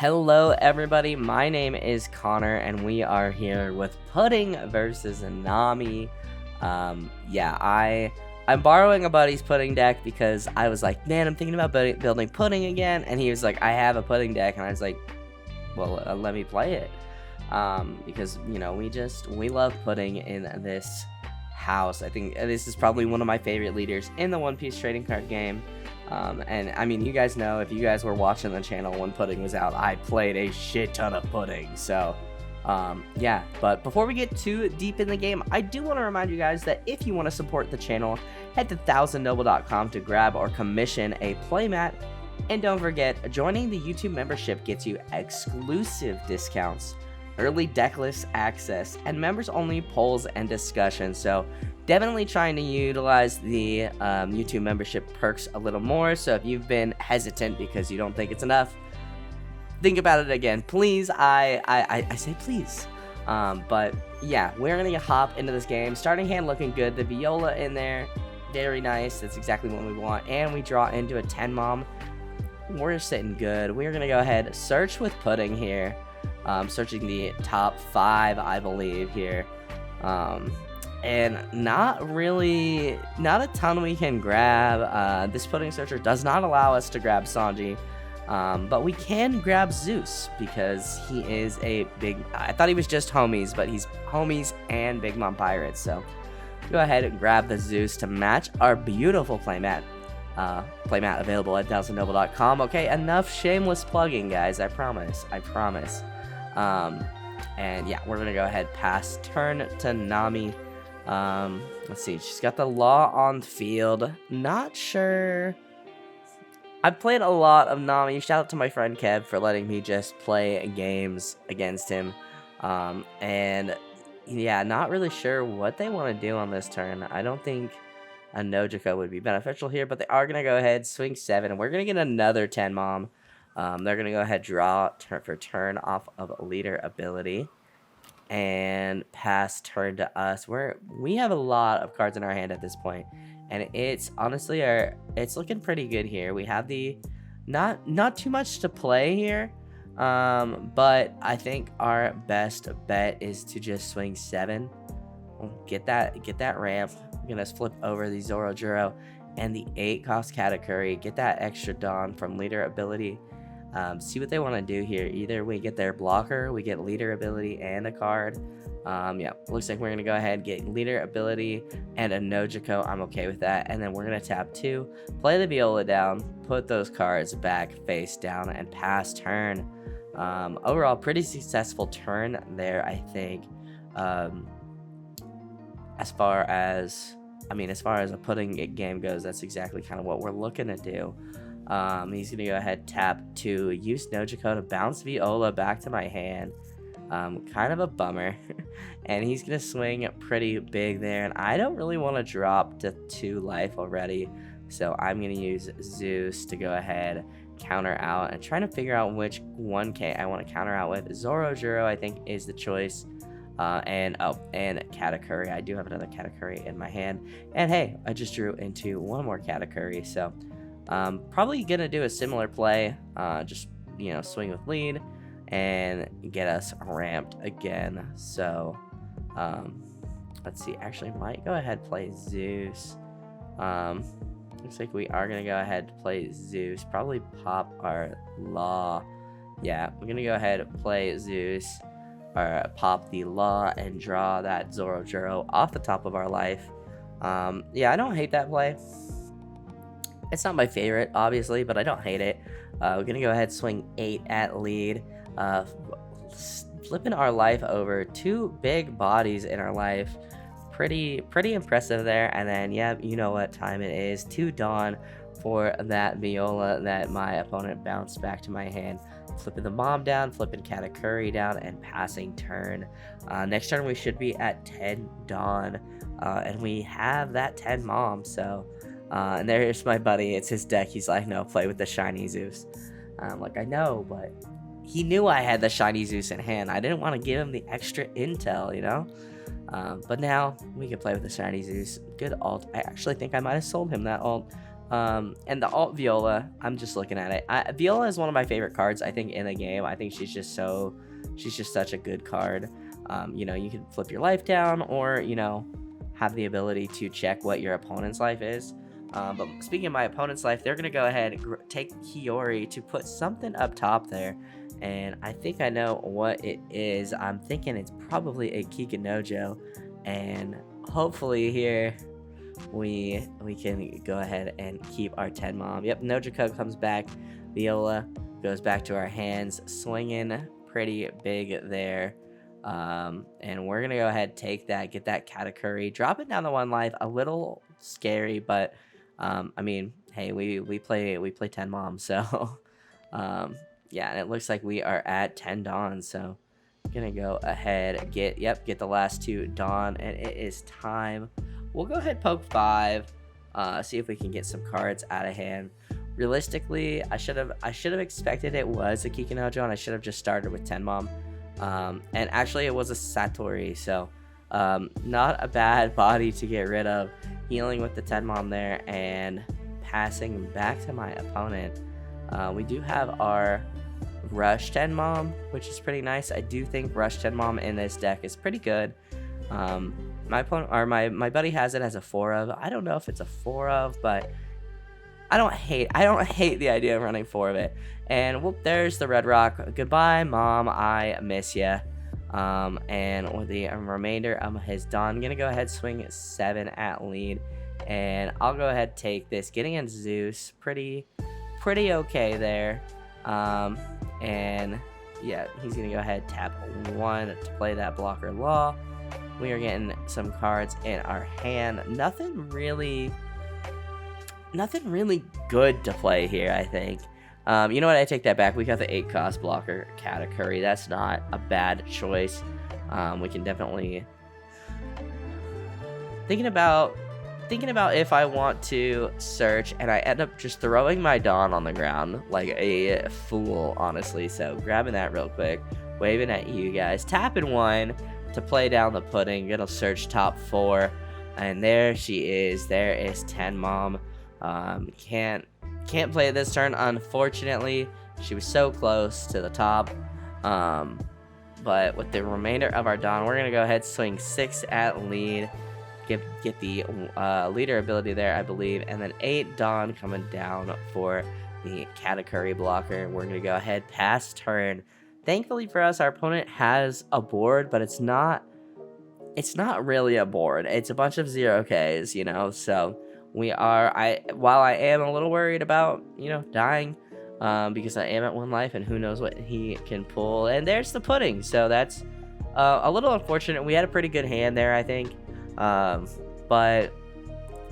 Hello everybody, my name is Connor and we are here with Pudding versus Nami. I'm borrowing a buddy's Pudding deck because I was like, man, I'm thinking about building Pudding again, and he was like, I have a Pudding deck, and I was like, well, let me play it. Because, you know, we love Pudding in this house. I think this is probably one of my favorite leaders in the One Piece trading card game. And I mean, you guys know, if you guys were watching the channel when Pudding was out, I played a shit ton of Pudding. So, yeah. But before we get too deep in the game, I do want to remind you guys that if you want to support the channel, head to 1000noble.com to grab or commission a playmat. And don't forget, joining the YouTube membership gets you exclusive discounts, early decklist access, and members-only polls and discussions. So definitely trying to utilize the YouTube membership perks a little more. So if you've been hesitant because you don't think it's enough, think about it again, please. I say please. But yeah, we're gonna hop into this game. Starting hand looking good. The Viola in there, very nice. That's exactly what we want. And we draw into a 10 mom. We're sitting good. We're gonna go ahead, search with Pudding here. Searching the top 5, I believe, here. And not a ton we can grab. This Pudding searcher does not allow us to grab Sanji. But we can grab Zeus because he is a big... I thought he was just homies, but he's homies and Big Mom Pirates. So go ahead and grab the Zeus to match our beautiful playmat. Playmat available at 1000noble.com. Okay, enough shameless plugging, guys. I promise. And yeah, we're gonna go ahead pass turn to Nami. Let's see, she's got the Law on field. Not sure. I've played a lot of Nami. Shout out to my friend Kev for letting me just play games against him. And yeah, not really sure what they want to do on this turn. I don't think a Nojiko would be beneficial here, but they are gonna go ahead swing 7, and we're gonna get another 10 mom. They're going to go ahead, draw for turn off of leader ability and pass turn to us. We have a lot of cards in our hand at this point, and it's honestly it's looking pretty good here. We have the not too much to play here, but I think our best bet is to just swing 7. We'll get that ramp. We're going to flip over the Zorojuro and the 8 cost Katakuri, get that extra Dawn from leader ability. See what they want to do here. Either we get their blocker, we get leader ability and a card. Yeah, looks like we're gonna go ahead and get leader ability and a Nojiko. I'm okay with that. And then we're gonna tap 2, play the Viola down, put those cards back face down, and pass turn. Overall, pretty successful turn there, I think. As far as a Pudding game goes, that's exactly kind of what we're looking to do. He's gonna go ahead, tap 2, use Nojiko to bounce Viola back to my hand. Kind of a bummer. And he's gonna swing pretty big there, and I don't really want to drop to 2 life already, so I'm gonna use Zeus to go ahead, counter out, and trying to figure out which 1k I want to counter out with. Zorojuro, I think, is the choice. And Katakuri. I do have another Katakuri in my hand, and hey, I just drew into 1 more Katakuri, so probably gonna do a similar play, just, you know, swing with lead and get us ramped again. So let's see, actually might go ahead play Zeus. Looks like we are gonna go ahead play Zeus, probably pop our Law. Yeah, we're gonna go ahead and play Zeus, or pop the Law and draw that Zorojuro off the top of our life. Yeah, I don't hate that play. It's not my favorite, obviously, but I don't hate it. We're going to go ahead, swing 8 at lead. Flipping our life over. 2 big bodies in our life. Pretty impressive there. And then, yeah, you know what time it is. 2 Dawn for that Viola that my opponent bounced back to my hand. Flipping the mom down, flipping Katakuri down, and passing turn. Next turn, we should be at 10 Dawn. And we have that 10 mom, so... and there's my buddy. It's his deck. He's like, no, play with the shiny Zeus. I'm like, I know, but he knew I had the shiny Zeus in hand. I didn't want to give him the extra intel, you know? But now we can play with the shiny Zeus. Good ult. I actually think I might have sold him that ult. And the alt Viola, I'm just looking at it. Viola is one of my favorite cards, I think, in the game. I think she's just such a good card. You know, you can flip your life down, or, you know, have the ability to check what your opponent's life is. But speaking of my opponent's life, they're going to go ahead and take Hiyori to put something up top there. And I think I know what it is. I'm thinking it's probably a Kikanojo. And hopefully here we can go ahead and keep our 10 mom. Yep, Nojiko comes back. Viola goes back to our hands, swinging pretty big there. And we're gonna go ahead, take that, get that Katakuri, drop it down to 1 life. A little scary, but I mean, hey, we play 10 mom, so yeah. And it looks like we are at 10 Dawn, so gonna go ahead, get the last 2 Dawn, and it is time. We'll go ahead, poke 5, see if we can get some cards out of hand. Realistically, I should have expected it was a Kikanojo, and I should have just started with 10 mom. And actually it was a Satori, so not a bad body to get rid of. Healing with the 10 mom there, and passing back to my opponent. We do have our Rush 10 mom, which is pretty nice. I do think Rush 10 mom in this deck is pretty good. My opponent, or my buddy, has it as a 4 of. I don't know if it's a 4 of, but I don't hate the idea of running 4 of it. And whoop, there's the Red Rock. Goodbye, Mom, I miss ya. And with the remainder of his Dawn, I'm gonna go ahead, swing 7 at lead, and I'll go ahead, take this, getting in Zeus, pretty okay there. And yeah, he's gonna go ahead, tap 1 to play that blocker law. We are getting some cards in our hand. Nothing really good to play here, I think. You know what? I take that back. We got the 8 cost blocker Katakuri. That's not a bad choice. We can definitely thinking about if I want to search, and I end up just throwing my Dawn on the ground like a fool, honestly. So grabbing that real quick, waving at you guys, tapping 1 to play down the pudding. Gonna search top 4, and there she is. There is 10 mom. Can't play it this turn, unfortunately. She was so close to the top. But with the remainder of our Dawn, we're gonna go ahead, swing 6 at lead, get the leader ability there, I believe, and then 8 Dawn coming down for the Katakuri blocker. We're gonna go ahead, pass turn. Thankfully for us, our opponent has a board, but it's not really a board. It's a bunch of 0Ks, you know. So while I am a little worried about, you know, dying, because I am at 1 life, and who knows what he can pull. And there's the pudding, so that's a little unfortunate. We had a pretty good hand there, I think, but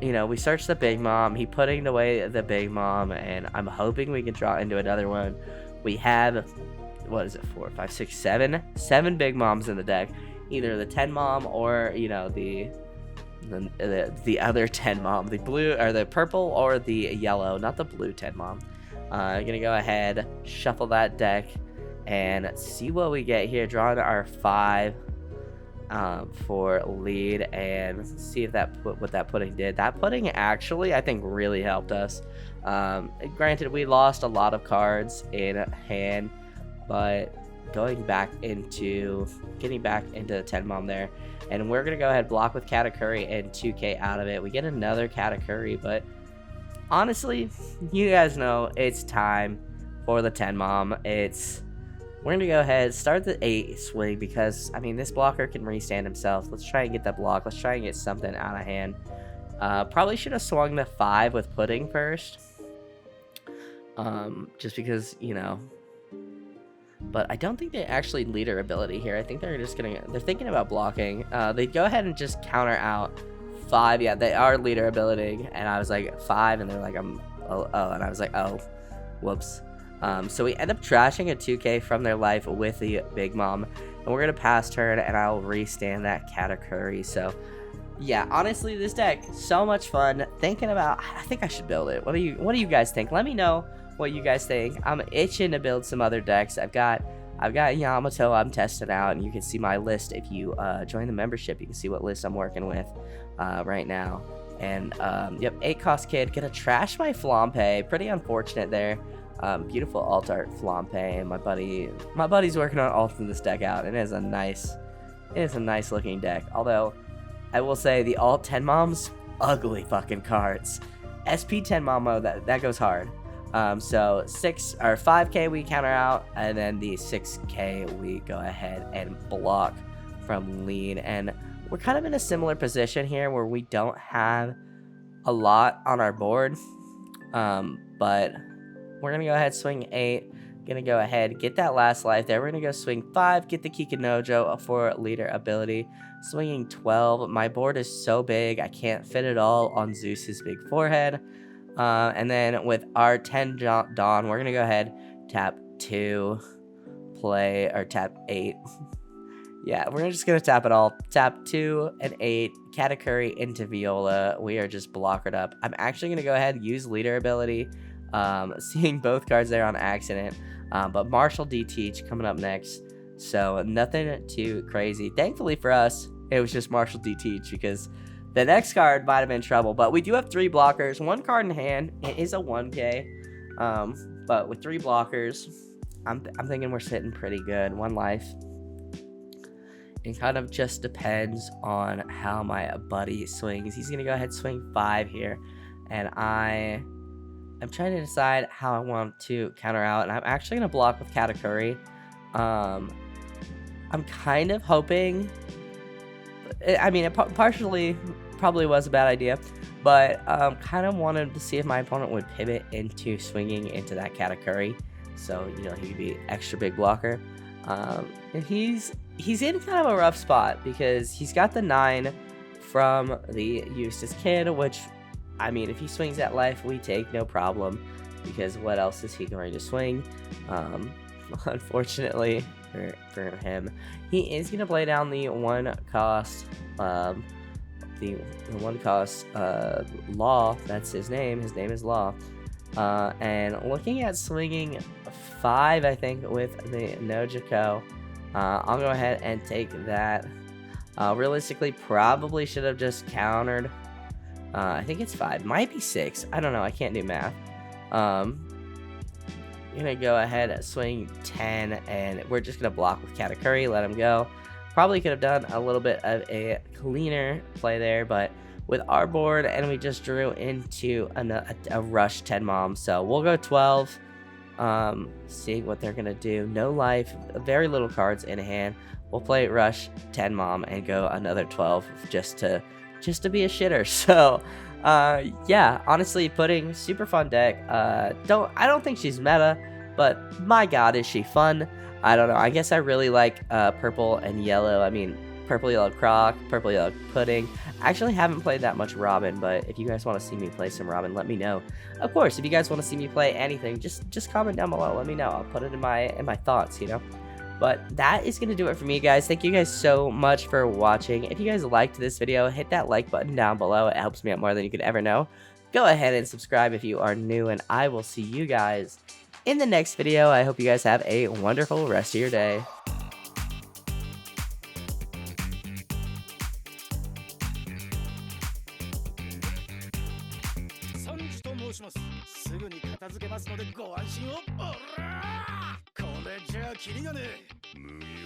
you know, we searched the big mom. He puddinged away the big mom, and I'm hoping we can draw into another one. We have, what is it, 4, 5, 6, 7 big moms in the deck, either the 10 mom, or, you know, the other 10 mom, the blue, or the purple, or the yellow, not the blue 10 mom. I'm gonna go ahead, shuffle that deck, and see what we get here. Drawing our 5 for lead, and see if what that pudding did. That pudding actually, I think, really helped us. Granted, we lost a lot of cards in hand, but getting back into the 10 mom there. And we're going to go ahead, block with Katakuri, and 2k out of it. We get another Katakuri, but honestly, you guys know it's time for the 10 mom. We're going to go ahead, start the 8 swing, because, I mean, this blocker can restand himself. Let's try and get that block. Let's try and get something out of hand. Probably should have swung the 5 with pudding first. Just because, you know. But I don't think they actually leader ability here. I think they're thinking about blocking. They go ahead and just counter out 5. Yeah, they are leader ability. And I was like 5, and they're like, and I was like, oh, whoops. So we end up trashing a 2k from their life with the big mom. And we're going to pass turn, and I'll restand that Katakuri. So yeah, honestly, this deck, so much fun. Thinking about, I think I should build it. What do you guys think? Let me know what you guys think. I'm itching to build some other decks. I've got Yamato I'm testing out, and you can see my list if you join the membership. You can see what list I'm working with right now. And yep, 8 cost kid. Gonna trash my Flampe. Pretty unfortunate there. Beautiful alt art Flampe. And my buddy's working on alting this deck out. It is a nice looking deck. Although I will say the alt 10 moms, ugly fucking cards. SP 10 mom that goes hard. So 6 or 5k we counter out, and then the 6k we go ahead and block from lead. And we're kind of in a similar position here where we don't have a lot on our board, but we're gonna go ahead swing 8. Gonna go ahead get that last life there. We're gonna go swing 5, get the Kikinojo for leader ability. Swinging 12. My board is so big I can't fit it all on Zeus's big forehead. And then with our 10 Dawn, we're gonna go ahead tap 2, play, or tap 8. Yeah, we're just gonna tap it all. Tap 2 and 8, Katakuri into Viola. We are just blockered up. I'm actually gonna go ahead and use leader ability. Seeing both cards there on accident. But Marshall D-Teach coming up next. So nothing too crazy. Thankfully for us, it was just Marshall D-Teach, because the next card might have been trouble. But we do have 3 blockers, 1 card in hand. It is a 1k. But with 3 blockers, I'm thinking we're sitting pretty good. 1 life. It kind of just depends on how my buddy swings. He's gonna go ahead and swing 5 here, and I'm trying to decide how I want to counter out, and I'm actually gonna block with Katakuri. I'm kind of hoping. I mean, it partially probably was a bad idea, but kind of wanted to see if my opponent would pivot into swinging into that Katakuri, so you know he could be extra big blocker. And he's in kind of a rough spot because he's got the 9 from the Eustace kid, which, I mean, if he swings that life, we take no problem, because what else is he going to swing? Unfortunately for him, he is going to play down the 1 cost, the 1 cost Law. That's his name. His name is Law. And looking at swinging 5, I think, with the Nojiko, I'll go ahead and take that. Realistically, probably should have just countered. I think it's 5. Might be 6. I don't know. I can't do math. I'm going to go ahead and swing 10, and we're just going to block with Katakuri, let him go. Probably could have done a little bit of a cleaner play there, but with our board, and we just drew into a rush 10 mom. So we'll go 12. See what they're going to do. No life, very little cards in hand. We'll play rush 10 mom and go another 12 just to be a shitter. So yeah, honestly, Pudding, super fun deck. I don't think she's meta, but my god, is she fun. I don't know, I guess I really like purple and yellow. I mean, purple yellow Croc, purple yellow Pudding. I actually haven't played that much Robin, but if you guys want to see me play some Robin, let me know. Of course, if you guys want to see me play anything, just comment down below, let me know. I'll put it in my thoughts, you know. But that is going to do it for me, guys. Thank you guys so much for watching. If you guys liked this video, hit that like button down below. It helps me out more than you could ever know. Go ahead and subscribe if you are new, and I will see you guys in the next video. I hope you guys have a wonderful rest of your day. すぐに片付けますのでご安心を。おらー、これじゃあキリがねえ。無用